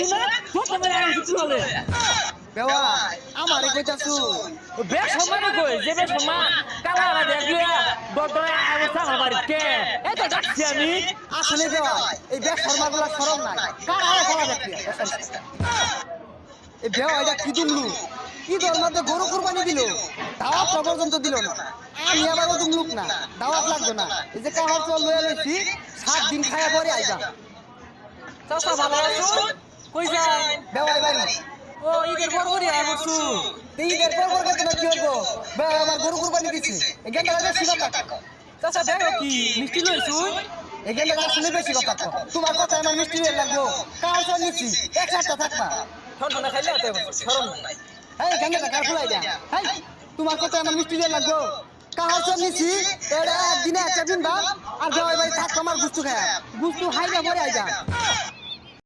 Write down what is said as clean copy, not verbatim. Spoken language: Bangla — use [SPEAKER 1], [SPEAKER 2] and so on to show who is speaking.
[SPEAKER 1] আইছি না কত মেরে আইছি চলে
[SPEAKER 2] বেওয়া আমারে কইতাছু
[SPEAKER 1] বেশ সম্মান কই যে বেশ সম্মান কালা না দেখলিয়া বড় আইবো আমার বাড়িতে এই তো ডাকছি আমি
[SPEAKER 2] আসলে বেওয়া এই বেশ শর্মাগুলা শরম নাই কার আয় খেলা দেখলি এই বেওয়া এটা কি দুমলু ঈদের মধ্যে গরু কুরবানি দিল দাওয়াত পর্যন্ত দিল না আমি আবারও দুমলুক না দাওয়াত লাগবে না এই যে কাহার চল লয়ে লইছি 7 দিন খায়া পরে আইবা
[SPEAKER 1] চাচা ভালো আছো কই যাই
[SPEAKER 2] বেওয়াই বাড়ি
[SPEAKER 1] ও ঈদের পর ওরে আইবছু
[SPEAKER 2] ঈদের পর পর কত না কি হবো বেওয়া আমার গরু কুরবানি দিছি এই গেন্দা বেশি কথা
[SPEAKER 1] চাচা দেখো কি মিষ্টি লইছু
[SPEAKER 2] এই গেন্দা আসলে বেশি কথা তোমার কথা আমার মিষ্টি হয়ে লাগবো কার চল নিছি এক সপ্তাহ থাকবা
[SPEAKER 1] ঠান্ডা খাইলে আতে শরম নাই
[SPEAKER 2] এই গেন্দা কার ফুলাই দেয়া এই তোমার কথা আমার মিষ্টি হয়ে লাগবো কার চল নিছি এটা একদিনে একটা দিন বাদ আর বেওয়াই বাড়ি থাক আমার গুস্তু খায়া গুস্তু খাইলে পরে আইবা